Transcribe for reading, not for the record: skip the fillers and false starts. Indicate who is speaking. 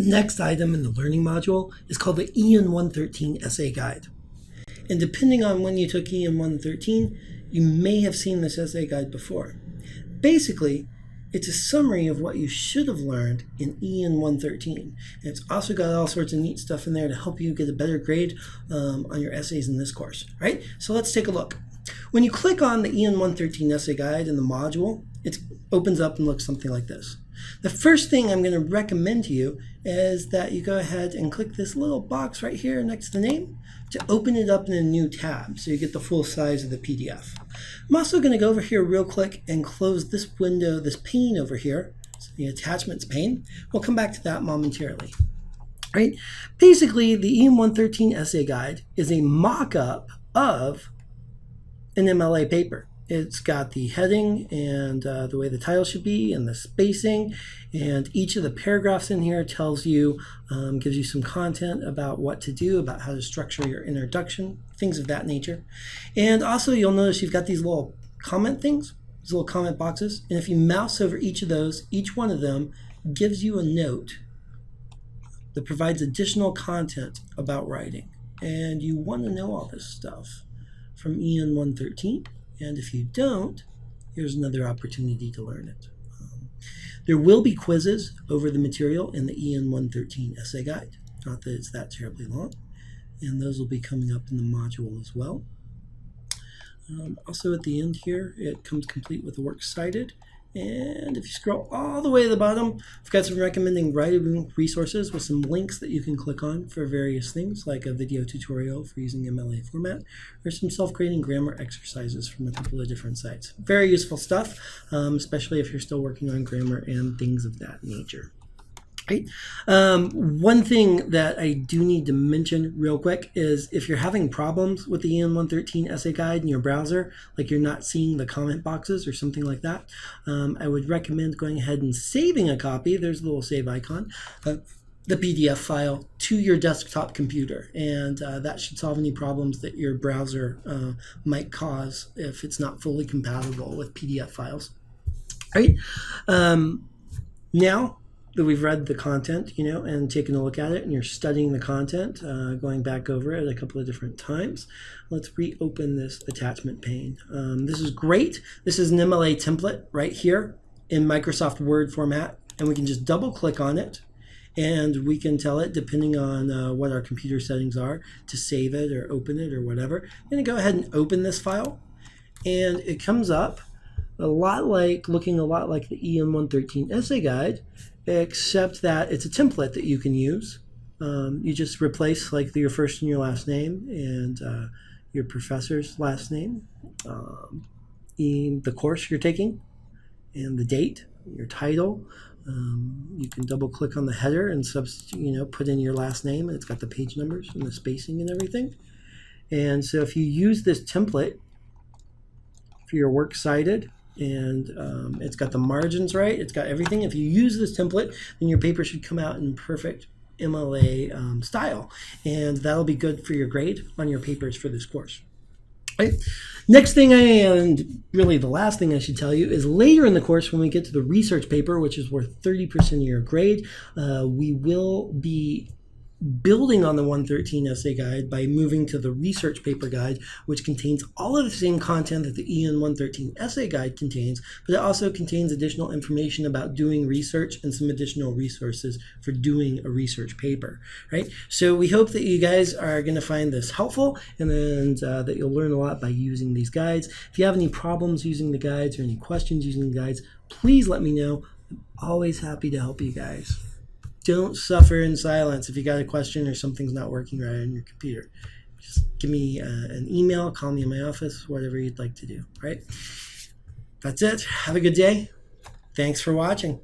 Speaker 1: next item in the learning module is called the EN 113 Essay Guide. And depending on when you took EN 113, you may have seen this essay guide before. Basically, it's a summary of what you should have learned in EN 113. And it's also got all sorts of neat stuff in there to help you get a better grade on your essays in this course. Right? So let's take a look. When you click on the EN 113 Essay Guide in the module, it opens up and looks something like this. The first thing I'm going to recommend to you is that you go ahead and click this little box right here next to the name to open it up in a new tab so you get the full size of the PDF. I'm also going to go over here real quick and close this window, this pane over here, so the attachments pane. We'll come back to that momentarily. Right? Basically, the EN 113 Essay Guide is a mock-up of an MLA paper. It's got the heading and the way the title should be and the spacing, and each of the paragraphs in here tells you, gives you some content about what to do, about how to structure your introduction, things of that nature. And also you'll notice you've got these little comment things, these little comment boxes, and if you mouse over each of those, each one of them gives you a note that provides additional content about writing. And you want to know all this stuff from EN 113. And if you don't, here's another opportunity to learn it. There will be quizzes over the material in the EN 113 Essay Guide. Not that it's that terribly long. And those will be coming up in the module as well. Also at the end here, it comes complete with the works cited. And if you scroll all the way to the bottom, I've got some recommending writing resources with some links that you can click on for various things, like a video tutorial for using MLA format, or some self-grading grammar exercises from a couple of different sites. Very useful stuff, especially if you're still working on grammar and things of that nature. Right. One thing that I do need to mention real quick is if you're having problems with the EN 113 Essay Guide in your browser, like you're not seeing the comment boxes or something like that, I would recommend going ahead and saving a copy. There's a little save icon. The PDF file to your desktop computer, and that should solve any problems that your browser might cause if it's not fully compatible with PDF files. Right. Now that we've read the content, and taken a look at it, and you're studying the content, going back over it a couple of different times, let's reopen this attachment pane. This is great. This is an MLA template right here in Microsoft Word format, and we can just double click on it, and we can tell it, depending on what our computer settings are, to save it or open it or whatever. I'm going to go ahead and open this file, and it comes up looking a lot like the EN 113 Essay Guide, except that it's a template that you can use. You just replace your first and your last name and your professor's last name, the course you're taking, and the date, your title. You can double click on the header and put in your last name, and it's got the page numbers and the spacing and everything. And so if you use this template for your works cited, and it's got the margins right, it's got everything. If you use this template, then your paper should come out in perfect MLA style, and that'll be good for your grade on your papers for this course. Right. Next thing, and really the last thing I should tell you, is later in the course when we get to the research paper, which is worth 30% of your grade, we will be building on the 113 Essay Guide by moving to the Research Paper Guide, which contains all of the same content that the EN 113 Essay Guide contains, but it also contains additional information about doing research and some additional resources for doing a research paper, right? So we hope that you guys are going to find this helpful, and then that you'll learn a lot by using these guides. If you have any problems using the guides or any questions using the guides, please let me know. I'm always happy to help you guys. Don't suffer in silence if you got a question or something's not working right on your computer. Just give me an email, call me in my office, whatever you'd like to do, right? That's it. Have a good day. Thanks for watching.